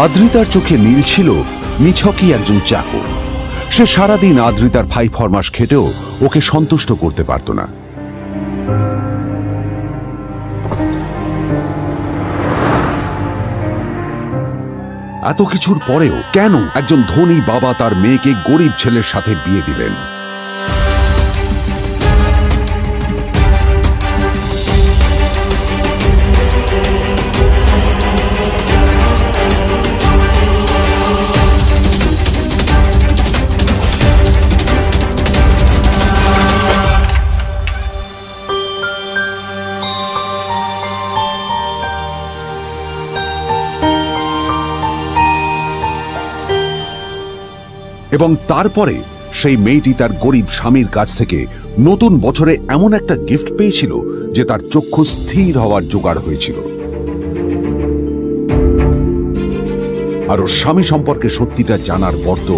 আদ্রিতার চোখে নীল ছিল নিছকই একজন চাকর। সে সারাদিন আদ্রিতার ভাই ফরমাস খেটেও ওকে সন্তুষ্ট করতে পারত না। এত কিছুর পরেও কেন একজন ধনী বাবা তার মেয়েকে গরিব ছেলের সাথে বিয়ে দিলেন? এবং তারপরে সেই মেয়েটি তার গরিব স্বামীর কাছ থেকে নতুন বছরে এমন একটা গিফট পেয়েছিল যে তার চক্ষু স্থির হওয়ার জোগাড় হয়েছিল। আর ওর স্বামী সম্পর্কে সত্যিটা জানার পর তো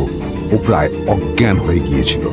ও প্রায় অজ্ঞান হয়ে গিয়েছিল।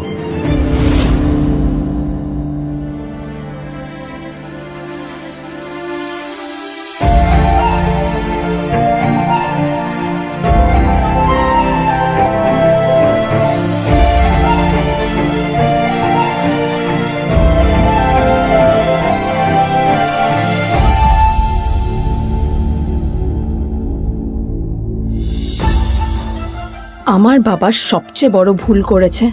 আমার বাবা সবচেয়ে বড় ভুল করেছে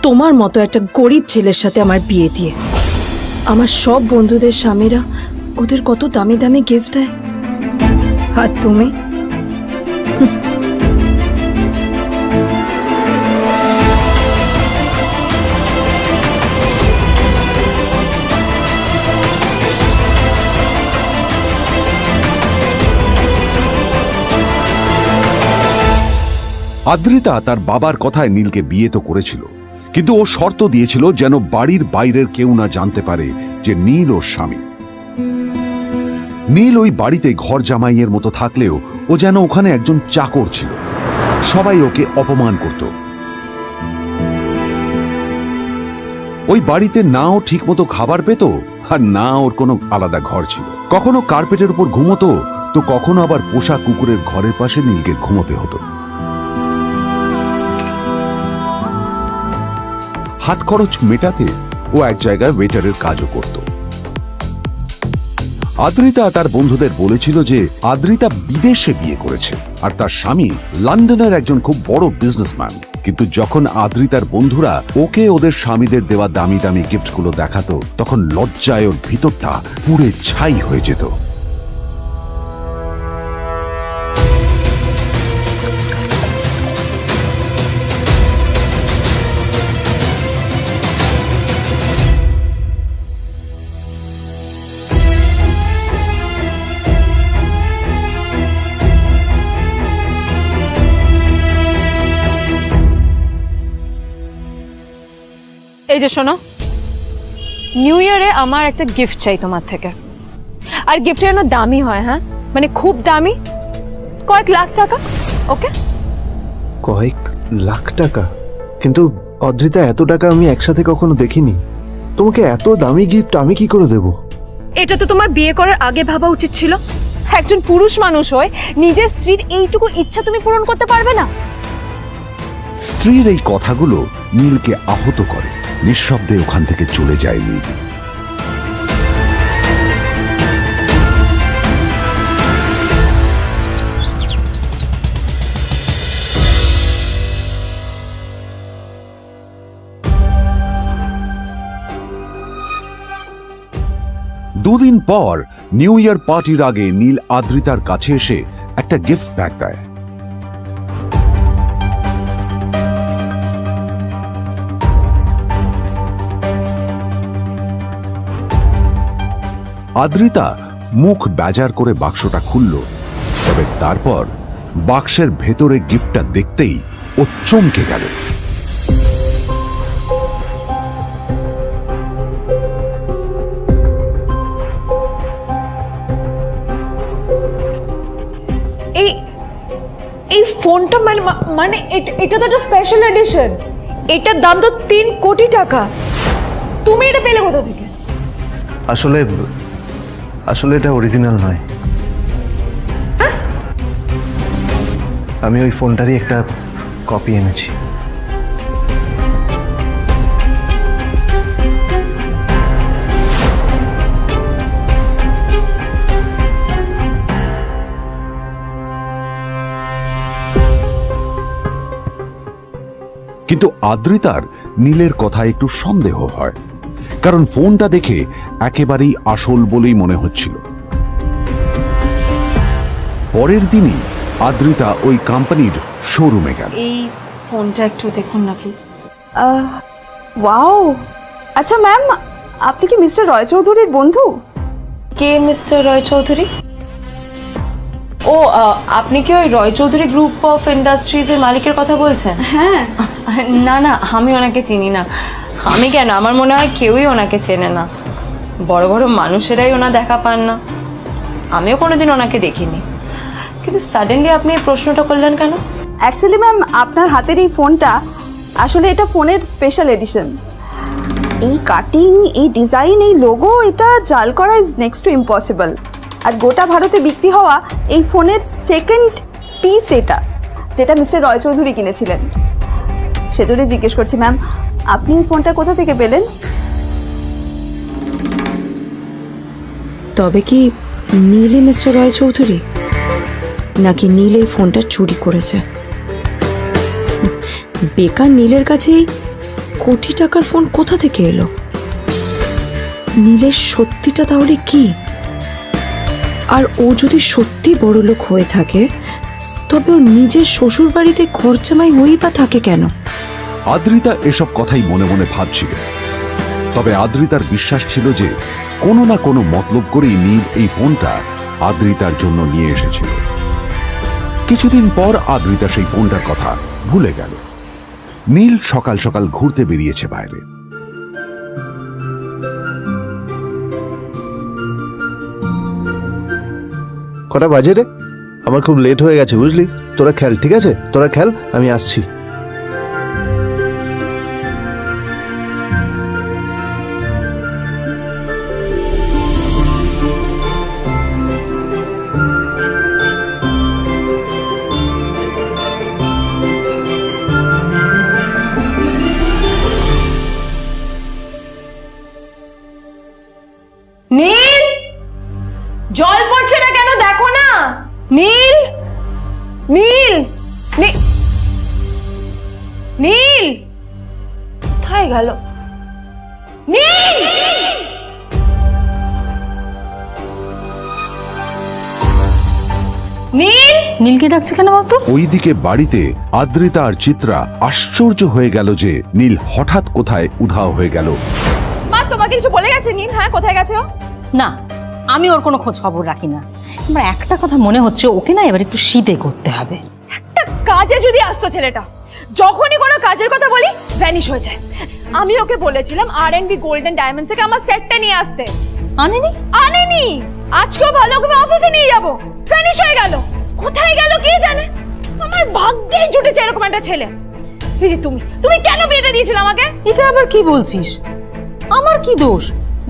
তোমার মতো একটা গরিব ছেলের সাথে আমার বিয়ে দিয়ে। আমার সব বন্ধুদের স্বামীরা ওদের কত দামি দামি গিফট দেয়, আর তুমি আদ্রিতা তার বাবার কথায় নীলকে বিয়ে তো করেছিল, কিন্তু ও শর্ত দিয়েছিল যেন বাড়ির বাইরের কেউ না জানতে পারে যে নীল ওর স্বামী। নীল ওই বাড়িতে ঘর জামাইয়ের মতো থাকলেও ও যেন ওখানে একজন চাকর ছিল। সবাই ওকে অপমান করত। ওই বাড়িতে না ও ঠিক মতো খাবার পেত, আর না ওর কোনো আলাদা ঘর ছিল। কখনো কার্পেটের উপর ঘুমোতো, তো কখনো আবার পোষা কুকুরের ঘরের পাশে নীলকে ঘুমোতে হতো। হাত খরচ মেটাতে ও এক জায়গায় ওয়েটারের কাজও করত। আদ্রিতা তার বন্ধুদের বলেছিল যে আদ্রিতা বিদেশে বিয়ে করেছে আর তার স্বামী লন্ডনের একজন খুব বড় বিজনেসম্যান। কিন্তু যখন আদ্রিতার বন্ধুরা ওকে ওদের স্বামীদের দেওয়া দামি দামি গিফটগুলো দেখাতো, তখন লজ্জায় ওর ভিতরটা পুড়ে ছাই হয়ে যেত। এই যে শোনো, নিউ ইয়ারে আমার একটা গিফট চাই তোমার থেকে। আর গিফট যেন দামি হয়, হ্যাঁ, মানে খুব দামি, কয়েক লাখ টাকা। ওকে? কয়েক লাখ টাকা? কিন্তু অদ্রিতা, এত টাকা আমি একসাথে কখনো দেখিনি। তোমাকে এত দামি গিফট আমি কি করে দেব? এটা তো তোমার বিয়ে করার আগে ভাবা উচিত ছিল। একজন পুরুষ মানুষ হয়ে নিজের স্ত্রীর এইটুকু ইচ্ছা তুমি পূরণ করতে পারবে না? স্ত্রীর এই কথাগুলো নীলকে আহত করে। নিঃশব্দে ওখান থেকে চলে যায় নীল। দুদিন পর নিউ ইয়ার পার্টির আগে নীল আদ্রিতার কাছে এসে একটা গিফট প্যাক দেয়। আদ্রিতা মুখ বেজার করে বাক্সটা খুলল, তবে তারপর বাক্সের ভেতরে গিফটটা দেখতেই ও চমকে গেল। ফোনটা মানে এটা তো একটা স্পেশাল এডিশন, এটার দাম তো 3 কোটি টাকা। তুমি এটা পেলে কোথা থেকে? আসলে আসলে এটা অরিজিনাল নয়। আমি ওই ফোনটারই একটা কপি এনেছি। কিন্তু আদ্রিতার নীলের কথায় একটু সন্দেহ হয়, কারণ ফোনটা দেখে একেবারেই আসল বলেই মনে হচ্ছিল। পরের দিনই আদ্রিতা ওই কোম্পানির শোরুমে গেল। এই ফোনটা একটু দেখুন না প্লিজ। ওয়াও, আচ্ছা ম্যাম, আপনি কি মিস্টার রয় চৌধুরীর বন্ধু? কে মিস্টার রয় চৌধুরী? ও, আপনি কি ওই রয় চৌধুরী গ্রুপ অফ ইন্ডাস্ট্রিজের মালিকের কথা বলছেন? হ্যাঁ। না না, আমি ওনাকে চিনি না। আমি কেন, আমার মনে হয় কেউই ওনাকে চেনে না। বড় বড় মানুষেরাই ওনা দেখা পান না। আমিও কোনোদিন ওনাকে দেখিনি, কিন্তু সাডেনলি আপনি এই প্রশ্নটা করলেন কেন? অ্যাকচুয়ালি ম্যাম, আপনার হাতের এই ফোনটা আসলে এটা ফোনের স্পেশাল এডিশন। এই কাটিং, এই ডিজাইন, এই লোগো, এটা জাল করা ইজ নেক্সট টু ইম্পসিবল। আর গোটা ভারতে বিক্রি হওয়া এই ফোনের সেকেন্ড পিস এটা, যেটা মিস্টার রয় চৌধুরী কিনেছিলেন। সেজন্য জিজ্ঞেস করছি ম্যাম, আপনি এই ফোনটা কোথা থেকে পেলেন? তবে কি নীলই মিস্টার রয় চৌধুরী, নাকি নীল এই ফোনটা চুরি করেছে? বেকার নীলের কাছে এই কোটি টাকার ফোন কোথা থেকে এলো? নীলের সত্যিটা তাহলে কি? আর ও যদি সত্যি বড়লোক হয়ে থাকে, তবে ও নিজের শ্বশুর বাড়িতে খরচামাই হয়েই বা থাকে কেন? আদ্রিতা এসব কথাই মনে মনে ভাবছিল। তবে আদ্রিতার বিশ্বাস ছিল যে কোনো না কোনো মতলব করেই নীল এই ফোনটা আদ্রিতার জন্য নিয়ে এসেছিল। কিছুদিন পর আদ্রিতা সেই ফোনটার কথা ভুলে গেল। নীল সকাল সকাল ঘুরতে বেরিয়েছে বাইরে। কটা বাজে রে? আমার খুব লেট হয়ে গেছে, বুঝলি? তোরা খেল, ঠিক আছে? তোরা খেল, আমি আসছি। নীল, জল পড়ছে না কেন, দেখো না। নীল, নীল, নীল কোথায় গেল? নীল, নীল, নীলকে ডাকছে কেন বলতো? ওইদিকে বাড়িতে আদ্রিতা আর চিত্রা আশ্চর্য হয়ে গেল যে নীল হঠাৎ কোথায় উধাও হয়ে গেল। মা তোমাকে কিছু বলে গেছে নীল? হ্যাঁ, কোথায় গেছে ও? না, আমি ওর কোনো খোঁজ খবর রাখি না। এবার একটা কথা মনে হচ্ছে, ওকে না এবার একটু শীতে করতে হবে। একটা কাজে যদি আসতো ছেলেটা, যখনই কোনো কাজের কথা বলি ভ্যানিশ হয়ে যায়। আমি ওকে বলেছিলাম R&B গোল্ডেন ডায়মন্ডস থেকে আমার সেটটা নিয়ে আসতে, আনেনি। আনেনি। আজকেও ভালো করে অফিসে নিয়ে যাব, ভ্যানিশ হয়ে গেল। কোথায় গেল কে জানে। আমার ভাগ্যে জুটেছে এরকম একটা ছেলে। দিদি, তুমি কেন বিয়েটা দিয়েছিলে আমাকে? এটা আবার কি বলছিস? আমার কি দোষ?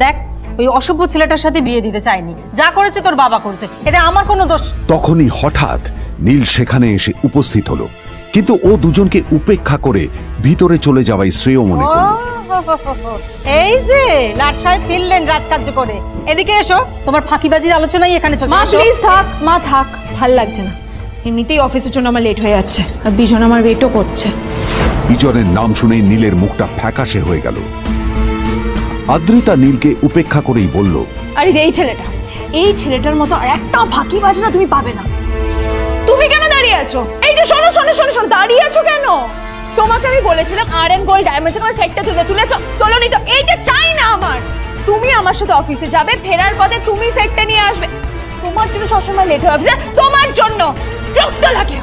দেখ, ওই অসভ্য ছেলেটার সাথে বিয়ে দিতে চাইনি। যা করেছে তোর বাবা করেছে, এটা আমার কোনো দোষ। তখনই হঠাৎ নীল সেখানে এসে উপস্থিত হলো, কিন্তু ও দুজনকে উপেক্ষা করে ভিতরে চলে যাওয়াই শ্রেয় মনে করল। এই যে লাট সাহেব ফিরলেন রাজকার্য করে। এদিকে এসো, তোমার ফাঁকিবাজির আলোচনাই এখানে চলছে। মা প্লিজ থাক, মা থাক, ভাল লাগছে না। এমনিতেই অফিসের জন্য আমার লেট হয়ে যাচ্ছে, আর বিজন আমার ওয়েটও করছে। বিজনের নাম শুনেই নীলের মুখটা ফ্যাকাশে হয়ে গেল। আদ্রিতা নীলকে উপেক্ষা করেই বলল, আরে যে এই ছেলেটার মতো আর একটা ফাঁকিবাজ না তুমি পাবে না। তুমি কেন দাঁড়িয়ে আছো? এই যে শোনো শোনো শোনো শোনো, দাঁড়িয়ে আছো কেন? তোমাকে আমি বলেছিলাম R&B গোল্ড ডায়মন্ডস থেকে সেটটা তুলেছো, তোলোনি তো। এইটা চাই না আমার। তুমি আমার সাথে অফিসে যাবে, ফেরার পথে তুমি সেটটা নিয়ে আসবে। তোমার জন্য সবসময় লেট হয় অফিসে, তোমার জন্য। বিরক্ত লাগে।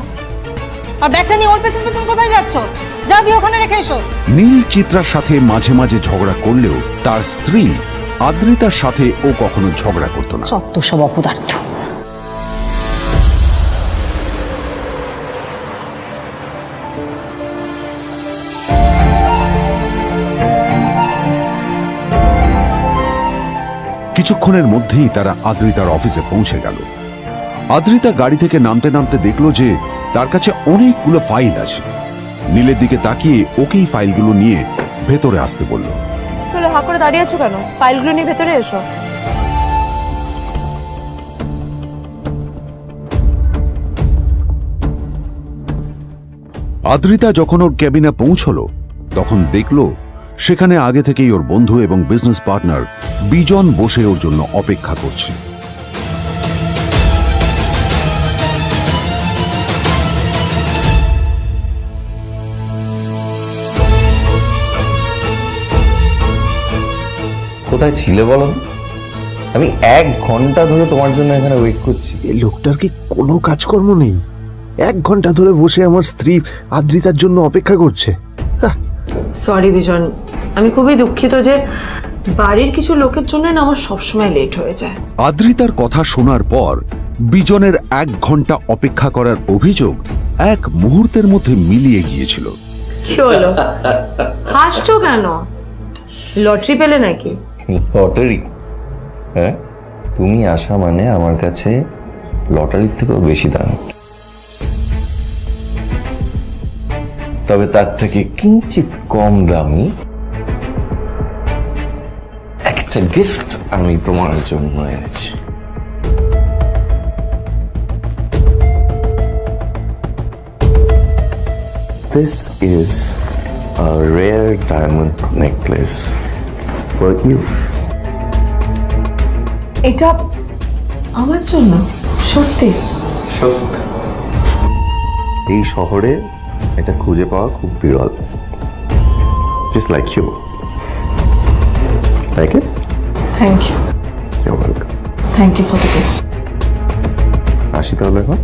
আর ব্যাগটা নিয়ে ওর পেছন পেছন কোথায় যাচ্ছ? যাও দিয়ে ওখানে রেখে এসো। নীল চিত্রার সাথে মাঝে মাঝে ঝগড়া করলেও তার স্ত্রী আদ্রিতার সাথে ও কখনো ঝগড়া করতো না। সত্য সব অপদার্থ। কিছুক্ষণের মধ্যেই তারা আদ্রিতার অফিসে পৌঁছে গেল। আদ্রিতা গাড়ি থেকে নামতে নামতে দেখলো যে তার কাছে অনেকগুলো ফাইল আছে। নীলের দিকে তাকিয়ে ওকেই ফাইলগুলো নিয়ে ভেতরে আসতে বলল। চলো, হা করে দাঁড়িয়ে আছো কেন? ফাইলগুলো নিয়ে ভেতরে এসো। আদ্রিতা যখন ওর ক্যাবিনে পৌঁছলো তখন দেখলো সেখানে আগে থেকেই ওর বন্ধু এবং বিজনেস পার্টনার বিজন বসে ওর জন্য অপেক্ষা করছে। কোথায় ছিলে বলো? আমি 1 ঘন্টা ধরে তোমার জন্য এখানে ওয়েট করছি। এই লোকটার কি কোনো কাজকর্ম নেই? 1 ঘন্টা ধরে বসে আমার স্ত্রী আদ্রিতার জন্য অপেক্ষা করছে। সরি বিজন, আমি খুবই দুঃখিত যে বাড়ির কিছু লোকের জন্য না আমার সবসময় লেট হয়ে যায়। আদ্রিতার কথা শোনার পর বিজনের 1 ঘন্টা অপেক্ষা করার অভিযোগ 1 মুহূর্তের মধ্যে মিলিয়ে গিয়েছিল। কি হলো, হাসছো কেন? লটারি পেলে নাকি? লটারি? হ্যাঁ, তুমি আসা মানে আমার কাছে লটারির থেকেও বেশি দাম। তবে তার থেকে কিঞ্চিত কম দামি একটা গিফট আমি তোমার জন্য এনেছি। This is a rare diamond necklace for you. এটা আমার জন্য? সত্যি? এই শহরে এটা খুঁজে পাওয়া খুব বিরল। Just like you. Like it? Thank you. You're welcome. Thank you for the gift. আসি তাহলে এখন।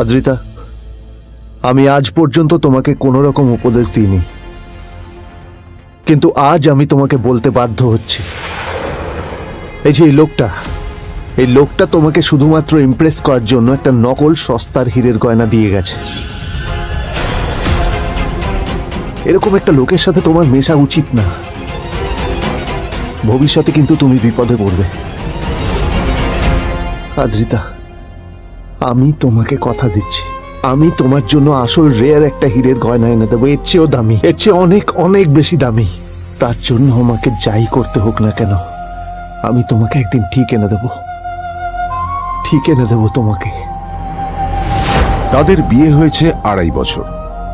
আদ্রিতা, আমি আজ পর্যন্ত তোমাকে কোনো রকম উপদেশ দিইনি, কিন্তু আজ আমি তোমাকে বলতে বাধ্য হচ্ছি। এই যে এই লোকটা তোমাকে শুধুমাত্র ইমপ্রেস করার জন্য একটা নকল সস্তার হীরের গয়না দিয়ে গেছে। এরকম একটা লোকের সাথে তোমার মেশা উচিত না। ভবিষ্যতে কিন্তু তুমি বিপদে পড়বে। আদ্রিতা, আমি তোমাকে কথা দিচ্ছি, আমি তোমার জন্য আসল রেয়ার একটা হীরের গয়না এনে দেবো, এর চেয়েও দামি, এর চেয়ে অনেক অনেক বেশি দামি। তার জন্য আমাকে যাই করতে হোক না কেন, আমি তোমাকে একদিন ঠিক এনে দেবো, ঠিক এনে দেবো তোমাকে। তাদের বিয়ে হয়েছে 2.5 বছর।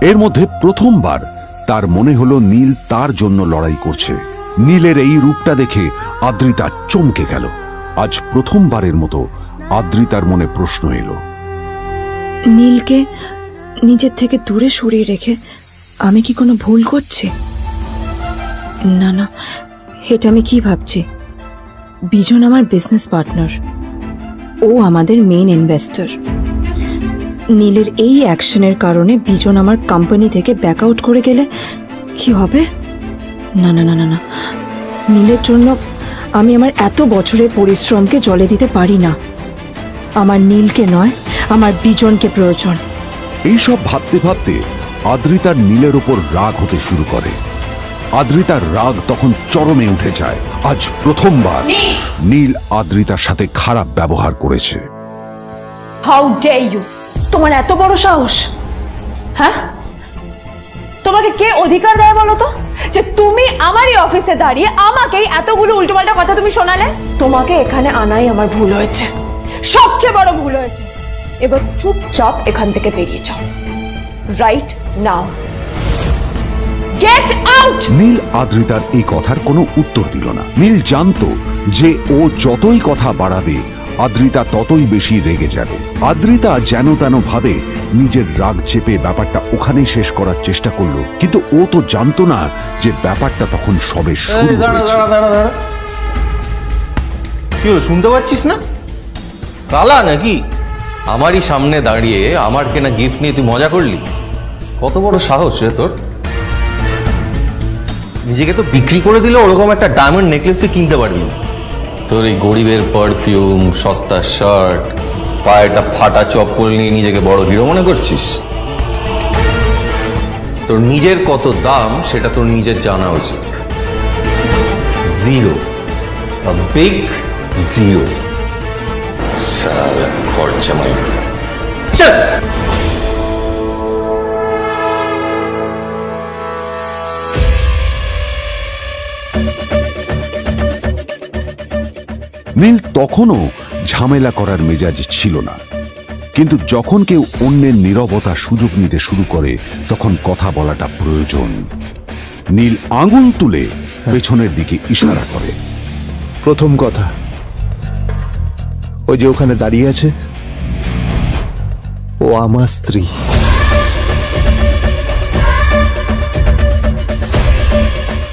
এর মধ্যে প্রথমবার তার মনে হলো নীল তার জন্য লড়াই করছে। নীলের এই রূপটা দেখে আদ্রিতা চমকে গেল। আজ প্রথমবারের মতো আদ্রিতার মনে প্রশ্ন এলো, নীলকে নিজের থেকে দূরে সরিয়ে রেখে আমি কি কোনো ভুল করছি? না না, এটা আমি কি ভাবছি? বিজন আমার বিজনেস পার্টনার, ও আমাদের মেইন ইনভেস্টর। নীলের এই অ্যাকশনের কারণে বিজন আমার কোম্পানি থেকে ব্যাক আউট করে গেলে কি হবে? না না না না না, নীলের জন্য আমি আমার এত বছরের পরিশ্রমকে জলে দিতে পারি না। আমার নীলকে নয়, আমার বিজনকে প্রয়োজন। এইসব ভাবতে ভাবতে আদ্রিতার নীলের ওপর রাগ হতে শুরু করে। আদ্রিতার রাগ তখন চরমে উঠে যায়। আজ প্রথমবার নীল আদ্রিতার সাথে খারাপ ব্যবহার করেছে। How dare you! তোমার এত বড় সাহস! হ্যাঁ, তোমাকে কে অধিকার দেয় বলো তো যে তুমি আমারই অফিসে দাঁড়িয়ে আমাকেই এতগুলো উল্টোপাল্টা কথা তুমি শোনালে? তোমাকে এখানে আনাই আমার ভুল হয়েছে, সবচেয়ে বড় ভুল হয়েছে। এবার চুপচাপ এখান থেকে বেরিয়ে যাও, right now. Get out! Neel আদ্রিতার এই কথার কোনো উত্তর দিল না। নীল জানতো যে ও যতই কথা বাড়াবে আদ্রিতা ততই বেশি রেগে যাবে। আদ্রিতা যেন তেন ভাবে নিজের রাগ চেপে ব্যাপারটা ওখানেই শেষ করার চেষ্টা করলো, কিন্তু ও তো জানতো না যে ব্যাপারটা তখন সবে শুরু হয়েছে। কি হলো, শুনতে পাচ্ছিস না? কালা নাকি? আমারই সামনে দাঁড়িয়ে আমার কেনা গিফট নিয়ে তুই মজা করলি? কত বড় সাহস রে তোর! নিজেকে তো বিক্রি করে দিলে ওরকম একটা ডায়মন্ড নেকলেস তুই কিনতে পারবি না। তোর এই গরিবের পারফিউম, সস্তা শার্ট, পায়ে একটা ফাটা চপ্পল নিয়ে নিজেকে বড় হিরো মনে করছিস? তোর নিজের কত দাম সেটা তোর নিজের জানা উচিত। Zero, big zero. সালা খরচা মাই চল। নীল তখনও ঝামেলা করার মেজাজ ছিল না, কিন্তু যখন কেউ অন্যের নীরবতার সুযোগ নিতে শুরু করে তখন কথা বলাটা প্রয়োজন। নীল আঙুল তুলে পেছনের দিকে ইশারা করে। প্রথম কথা, ওই যে ওখানে দাঁড়িয়ে আছে, ও আমার স্ত্রী।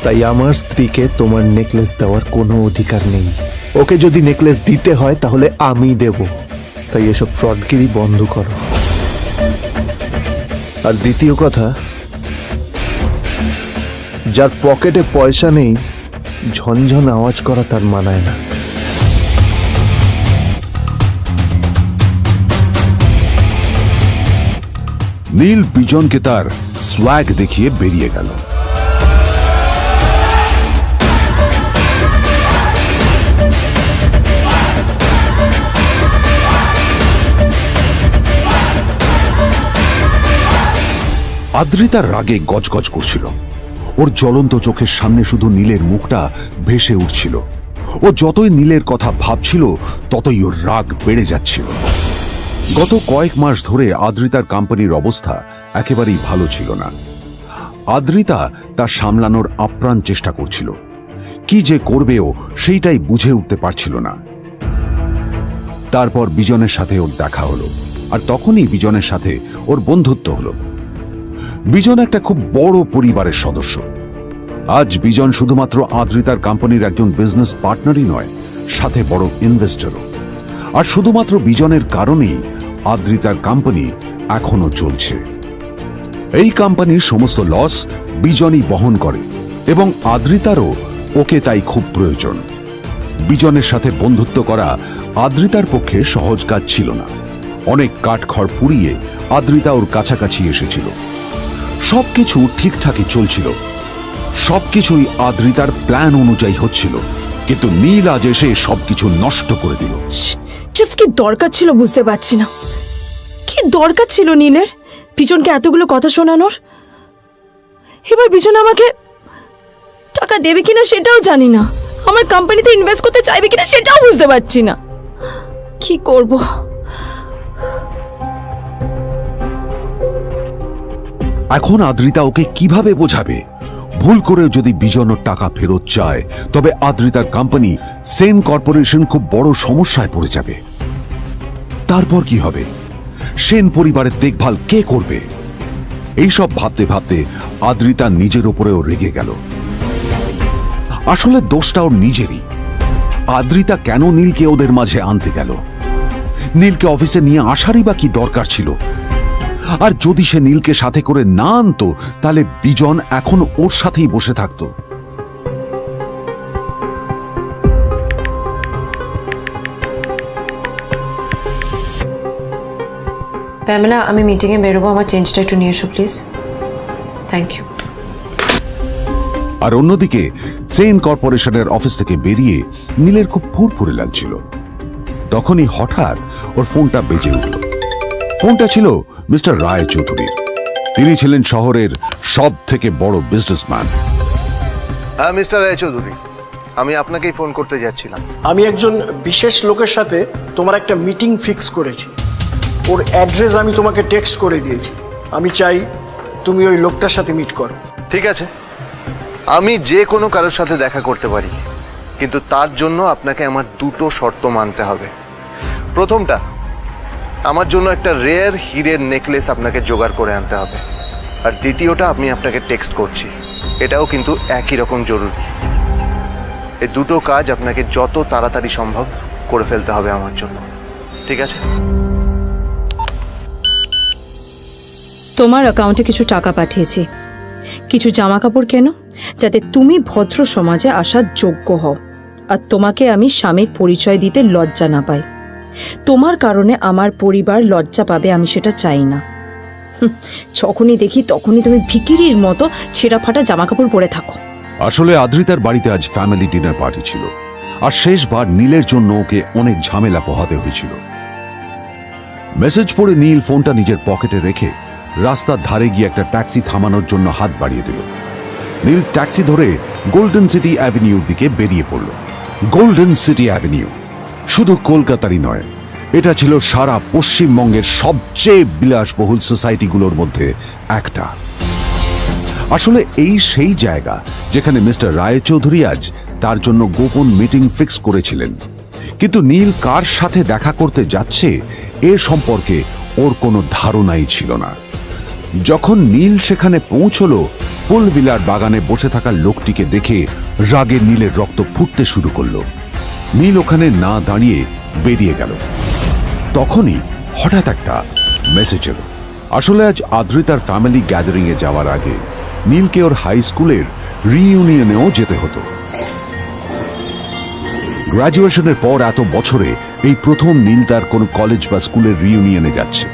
তাই আমার স্ত্রীকে তোমার নেকলেস দেওয়ার কোনো অধিকার নেই। ওকে যদি নেকলেস দিতে হয় তাহলে আমি দেব। তাই এসব ফ্রডগিরি বন্ধ করো। আর দ্বিতীয় কথা, যার পকেটে পয়সা নেই ঝনঝন আওয়াজ করা তার মানায় না। নীল বিজনকে তার সোয়াগ দেখিয়ে বেরিয়ে গেল। আদ্রিতার রাগে গজগজ করছিল। ওর জ্বলন্ত চোখের সামনে শুধু নীলের মুখটা ভেসে উঠছিল। ও যতই নীলের কথা ভাবছিল ততই ওর রাগ বেড়ে যাচ্ছিল। গত কয়েক মাস ধরে আদ্রিতার কোম্পানির অবস্থা একেবারেই ভালো ছিল না। আদ্রিতা তা সামলানোর আপ্রাণ চেষ্টা করছিল। কি যে করবেও সেইটাই বুঝে উঠতে পারছিল না। তারপর বিজনের সাথে ওর দেখা হলো, আর তখনই বিজনের সাথে ওর বন্ধুত্ব হলো। বিজন একটা খুব বড় পরিবারের সদস্য। আজ বিজন শুধুমাত্র আদ্রিতার কোম্পানির একজন বিজনেস পার্টনারই নয়, সাথে বড় ইনভেস্টরও। আর শুধুমাত্র বিজনের কারণেই আদ্রিতার কোম্পানি এখনো চলছে। এই কোম্পানির সমস্ত লস বিজনই বহন করে এবং আদ্রিতারও ওকে তাই খুব প্রয়োজন। বিজনের সাথে বন্ধুত্ব করা আদ্রিতার পক্ষে সহজ কাজ ছিল না। অনেক কাঠখড় পুড়িয়ে আদ্রিতা ওর কাছাকাছি এসেছিল। সবকিছু ঠিকঠাকই চলছিল, সবকিছুই আদ্রিতার প্ল্যান অনুযায়ী হচ্ছিল, কিন্তু নীল আজ এসে সবকিছু নষ্ট করে দিল। জাস্ট কি দরকার ছিল বুঝতে পারছি না। কি দরকার ছিল নীলের বিজনকে এতগুলো কথা শোনানোর? এবার বিজন আমাকে টাকা দেবে কিনা সেটাও জানি না। আমার কোম্পানিতে ইনভেস্ট করতে চাইবে কিনা সেটাও বুঝতে পারছি না। কি করব? এখন আদ্রিতা ওকে কিভাবে বোঝাবে? ভুল করে যদি বিজন ওর টাকা ফেরত চায় তবে আদ্রিতার কোম্পানি সেন কর্পোরেশন খুব বড় সমস্যায় পড়ে যাবে। তারপর কি হবে? সেন পরিবারের দেখভাল কে করবে? এইসব ভাবতে ভাবতে আদ্রিতা নিজের উপরেও রেগে গেল। আসলে দোষটা ওর নিজেরই। আদ্রিতা কেন নীলকে ওদের মাঝে আনতে গেল? নীলকে অফিসে নিয়ে আসারই বা কি দরকার ছিল? আর যদি সে নীলকে সাথে করে না আনতো তাহলে বিজন এখন ওর সাথেই বসে থাকতো। প্যামেলা, আমি মিটিংয়ে বেরোবো, আমার চেঞ্জটা একটু নিয়ে এসো প্লিজ। Thank you. আর অন্যদিকে সেন কর্পোরেশনের অফিস থেকে বেরিয়ে নীলের খুব ফুরফুরে লাগছিল। তখনই হঠাৎ ওর ফোনটা বেজে উঠল। ফোনটা ছিল মিস্টার রায় চৌধুরীর। তিনি ছিলেন শহরের সব থেকে বড় বিজনেসম্যান। হ্যাঁ মিস্টার রায়চৌধুরী, আমি আপনাকেই ফোন করতে যাচ্ছিলাম। আমি একজন বিশেষ লোকের সাথে তোমার একটা মিটিং ফিক্স করেছি। ওর অ্যাড্রেস আমি তোমাকে টেক্সট করে দিয়েছি। আমি চাই তুমি ওই লোকটার সাথে মিট করো। ঠিক আছে, আমি যে কোনো কারোর সাথে দেখা করতে পারি, কিন্তু তার জন্য আপনাকে আমার দুটো শর্ত মানতে হবে। প্রথমটা, আমার জন্য একটা রেয়ার হীরের নেকলেস আপনাকে জোগাড় করে আনতে হবে। আর দ্বিতীয়টা, আমি আপনাকে টেক্সট করছি, এটাও কিন্তু একই রকম জরুরি। এই দুটো কাজ আপনাকে যত তাড়াতাড়ি সম্ভব করে ফেলতে হবে আমার জন্য, ঠিক আছে? তোমার অ্যাকাউন্টে কিছু টাকা পাঠিয়েছি। কিছু জামা কাপড় কেনো, যাতে তুমি ভদ্র সমাজে আসার যোগ্য হও আর তোমাকে আমি স্বামীর পরিচয় দিতে লজ্জা না পাই। তোমার কারণে আমার পরিবার লজ্জা পাবে, আমি সেটা চাই না। যখনই দেখি তখনই তুমি ভিখিরির মতো ছেঁড়া ফাটা জামা কাপড় পরে থাকো। আসলে আদ্রিতার বাড়িতে আজ ফ্যামিলি ডিনার পার্টি ছিল, আর শেষবার নীলের জন্য ওকে অনেক ঝামেলা পোহাতে হয়েছিল। মেসেজ পড়ে নীল ফোনটা নিজের পকেটে রেখে রাস্তার ধারে গিয়ে একটা ট্যাক্সি থামানোর জন্য হাত বাড়িয়ে দিল। নীল ট্যাক্সি ধরে গোল্ডেন সিটি অ্যাভিনিউর দিকে বেরিয়ে পড়ল। গোল্ডেন সিটি অ্যাভিনিউ শুধু কলকাতারই নয়, এটা ছিল সারা পশ্চিমবঙ্গের সবচেয়ে বিলাসবহুল সোসাইটিগুলোর মধ্যে একটা। আসলে এই সেই জায়গা যেখানে মিস্টার রায়চৌধুরী আজ তার জন্য গোপন মিটিং ফিক্স করেছিলেন। কিন্তু নীল কার সাথে দেখা করতে যাচ্ছে এ সম্পর্কে ওর কোনো ধারণাই ছিল না। যখন নীল সেখানে পৌঁছল, পুলভিলার বাগানে বসে থাকা লোকটিকে দেখে রাগে নীলের রক্ত ফুটতে শুরু করলো। নীল ওখানে না দাঁড়িয়ে বেরিয়ে গেল। তখনই হঠাৎ একটা মেসেজ এলো। আসলে আজ আদ্রিতার ফ্যামিলি গ্যাদারিং এ যাওয়ার আগে নীলকে ওর হাই স্কুলের রিইউনিয়নেও যেতে হতো। গ্র্যাজুয়েশনের পর এত বছরে এই প্রথম নীল তার কোনো কলেজ বা স্কুলের রিইউনিয়নে যাচ্ছে।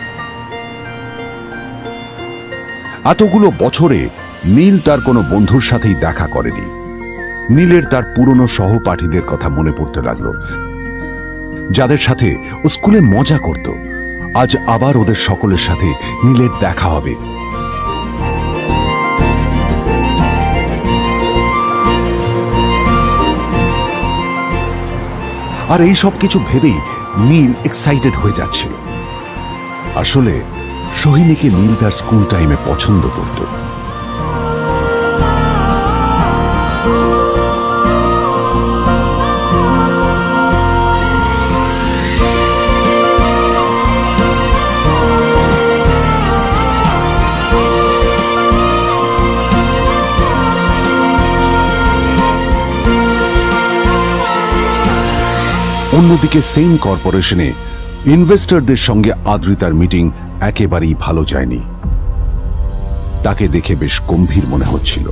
এতগুলো বছরে নীল তার কোনো বন্ধুর সাথেই দেখা করেনি। নীলের তার পুরনো সহপাঠীদের কথা মনে পড়তে লাগলো, যাদের সাথে ও স্কুলে মজা করত। আজ আবার ওদের সকলের সাথে নীলের দেখা হবে। আর এই সব কিছু ভেবেই নীল এক্সাইটেড হয়ে যাচ্ছিল। আসলে সোহিনীকে নীল তার স্কুল টাইমে পছন্দ করত। অন্যদিকে সেম কর্পোরেশনে ইনভেস্টরদের সঙ্গে আদ্রিতার মিটিং একেবারেই ভালো যায়নি। তাকে দেখে বেশ গম্ভীর মনে হচ্ছিল।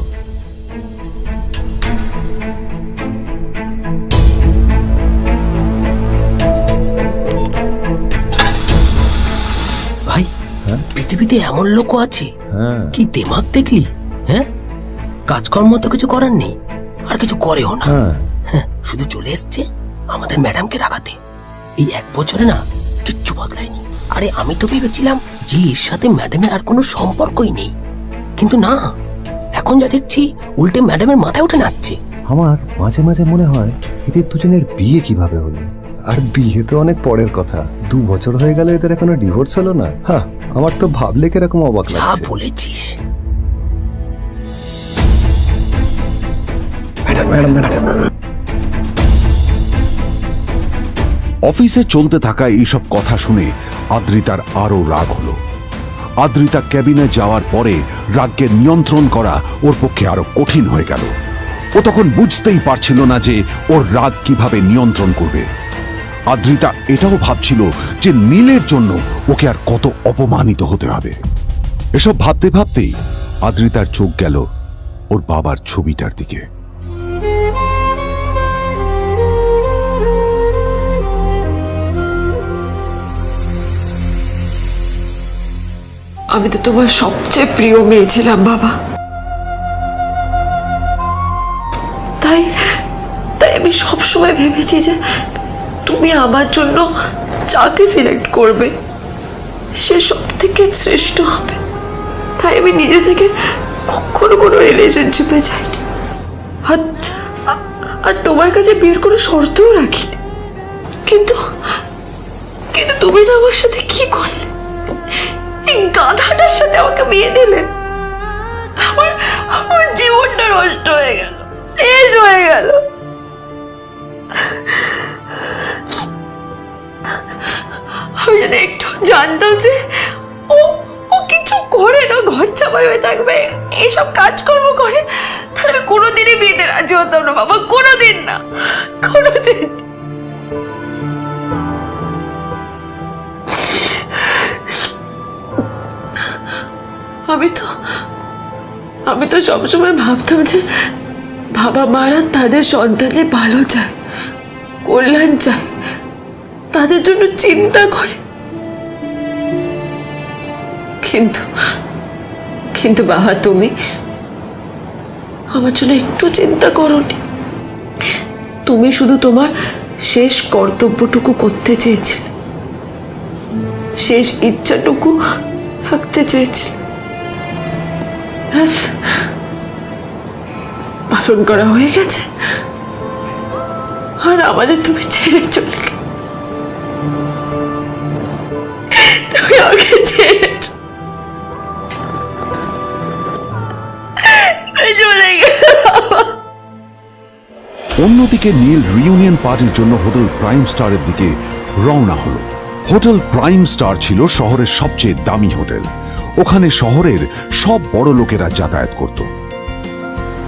ভাই, পৃথিবীতে এমন লোকও আছে, কি দিমাগ দেখলি? হ্যাঁ, কাজকর্ম তো কিছু করার নেই, আর কিছু করেও না। হ্যাঁ, শুধু চলে এসছে আমাদের ম্যাডামকে রাখাতে। এই 1 বছরে না কিচ্ছু বদলায়নি। আরে আমি তো ভেবেছিলাম যে এর সাথে ম্যাডামের আর কোনো সম্পর্কই নেই, কিন্তু না, এখন যা দেখছি উল্টে ম্যাডামের মাথায় উঠে নাচছে। আমার মাঝে মাঝে মনে হয় এদের দুজনের বিয়ে কিভাবে হলো। আর বিয়ে তো অনেক পরের কথা, 2 বছর হয়ে গেল, এদের এখনো ডিভোর্স হলো না। হ্যাঁ, আমার তো ভাবলে কিরকম অবাক যা লাগছে। বলেছিস। অফিসে চলতে থাকা এইসব কথা শুনে আদ্রিতার আরো রাগ হলো। আদ্রিতা ক্যাবিনে যাওয়ার পরে রাগকে নিয়ন্ত্রণ করা ওর পক্ষে আরো কঠিন হয়ে গেল। ও তখন বুঝতেই পারছিল না যে ওর রাগ কিভাবে নিয়ন্ত্রণ করবে। আদ্রিতা এটাও ভাবছিল যে নীলের জন্য ওকে আর কত অপমানিত হতে হবে। এসব ভাবতে ভাবতেই আদ্রিতার চোখ গেল ওর বাবার ছবিটার দিকে। আমি তো তোমার সবচেয়ে প্রিয় মেয়ে ছিলাম বাবা, তাই আমি সবসময় ভেবেছি যে তুমি আমার জন্য যাকে সিলেক্ট করবে সে সব থেকে শ্রেষ্ঠ হবে। তাই আমি নিজে থেকে কখনো কোনো রিলেশনশিপে যাইনি, আর তোমার কাছে বিয়ের কোনো শর্তও রাখিনি। কিন্তু তুমি না আমার সাথে কি করলে? এই গাধাটার সাথে আমাকে বিয়ে দিলে। আমার জীবনটা নষ্ট হয়ে গেল, শেষ হয়ে গেল। আমি যদি একটু জানতাম যে ও কিছু করে না, ঘর চাপাই হয়ে থাকবে, এইসব কাজকর্ম করে, তাহলে আমি কোনোদিনই বিয়েতে রাজি হতাম না বাবা, কোনোদিন না, কোনোদিন। আমি তো সবসময় ভাবতাম যে বাবা মারা তাদের সন্তানের ভালো চায়, কল্যাণ চায়, তাদের জন্য চিন্তা করে, কিন্তু কিন্তু বাবা তুমি আমার জন্য একটু চিন্তা করোনি। তুমি শুধু তোমার শেষ কর্তব্যটুকু করতে চেয়েছিলে, শেষ ইচ্ছাটুকু রাখতে চেয়েছিলে, ব্যাস পালন করা হয়ে গেছে। আর আমাদের তুমি ছেড়ে চলে গেলে, তুমি আমাকে ছেড়ে চলে গেলে। অন্যদিকে নীল রিইউনিয়ন পার্টির জন্য হোটেল প্রাইম স্টারের দিকে রওনা হলো। হোটেল প্রাইম স্টার ছিল শহরের সবচেয়ে দামি হোটেল। ওখানে শহরের সব বড় লোকেরা যাতায়াত করত।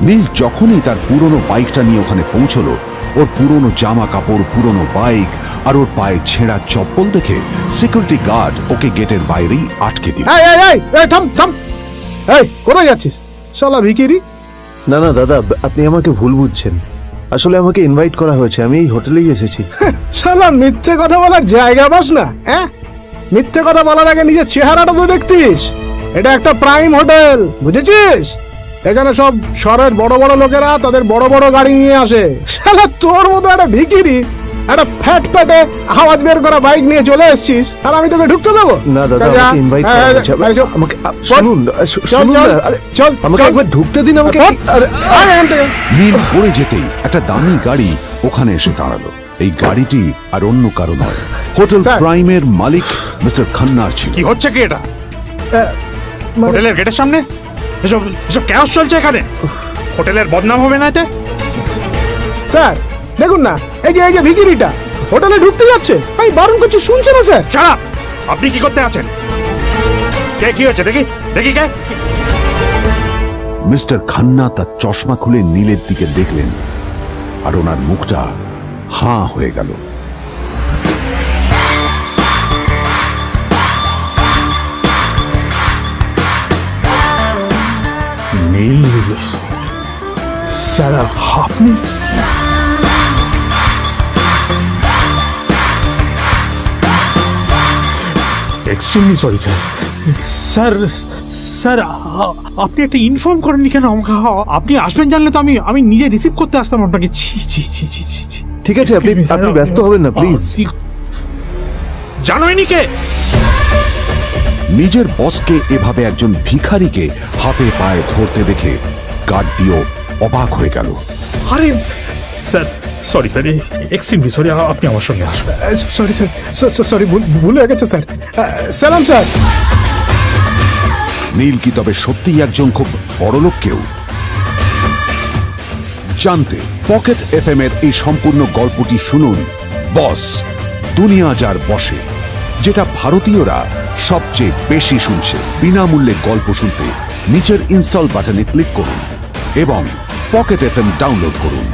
নীল যখনই তার পুরনো বাইকটা নিয়ে ওখানে পৌঁছলো, ওর পুরনো জামা কাপড়, পুরনো বাইক আর ওর পায়ে ছেঁড়া চপ্পল দেখে সিকিউরিটি গার্ড ওকে গেটের বাইরেই আটকে দিল। থাম থাম, এই কোথায় যাচ্ছিস শালা ভিকিরি? না না দাদা, আপনি আমাকে ভুল বুঝছেন। আসলে আমাকে ইনভাইট করা হয়েছে, আমি এই হোটেলেই এসেছি। শালা মিথ্যে কথা বলার জায়গা বাস না, হ্যাঁ? মিথ্যে কথা বলার আগে নিজের চেহারাটা তো দেখতিস। এটা একটা প্রাইম হোটেল, বুঝেছিস? এখানে সব শহরের বড় বড় লোকেরা তাদের বড় বড় গাড়ি নিয়ে আসে। শালা তোর মতো একটা ভিকিরি একটা ফ্যাট প্যাটে আওয়াজ বের করা বাইক নিয়ে চলে এসেছিস, আর আমি তোকে ঢুকতে দেবো না দাদা, আমাকে ইনভাইট করা হয়েছে। আমাকে শুনুন, শুনুন না, আরে চল আমাকে একবার ঢুকতে দিন আমাকে। নীল পড়ে যেতেই একটা দামি গাড়ি ওখানে এসে দাঁড়ালো। এই গাড়িটি আর অন্য কারো নয়, হোটেল প্রাইমের মালিক মিস্টার খান্নার ছিল। কি হচ্ছে কি এটা? হোটেলের গেটের সামনে এসব এসব ক্যাশ চলছে এখানে। হোটেলের বদনাম হবে না এতে? স্যার দেখুন না, এই যে ভিকিরিটা হোটেলে ঢুকতে যাচ্ছে, আমি বারণ করছি, শুনছে না স্যার? Shut up! আপনি কি করতে আছেন? কে কি হয়েছে দেখি দেখি কে? মিস্টার খান্না তার চশমা খুলে নীলের দিকে দেখলেন, আর ওনার মুখটা হাঁ হয়ে গেল। নীল স্যার, আপনি? Extremely sorry sir. Sir sir, আপনি একটা ইনফর্ম করেননি কেন আমাকে? আপনি আসবেন জানলে তো আমি নিজে রিসিভ করতে আসতাম আপনাকে। ছি ছি ছি ছি ছি ছি। ঠিক আছে, আপনি ব্যস্ত হবেন না প্লিজ। জানোইনি কে? নিজের বসকে এভাবে একজন ভিখারিকে হাতে পায়ে ধরতে দেখে গার্ডটিও অবাক হয়ে গেল। আরে sir, sorry sir, extremely sorry. আপনি আমার সঙ্গে আসুন। সরি স্যার, সরি, ভুল হয়ে গেছে স্যার। সালাম স্যার। নীল কি তবে সত্যিই একজন খুব বড়লোক কেউ? জানতে পকেট এফএম এর এই সম্পূর্ণ গল্পটি শুনুন বস, দুনিয়া যার বসে, যেটা ভারতীয়রা সবচেয়ে বেশি শুনছে। বিনামূল্যে গল্প শুনতে নিচের ইনস্টল বাটনে ক্লিক করুন এবং পকেট এফএম ডাউনলোড করুন।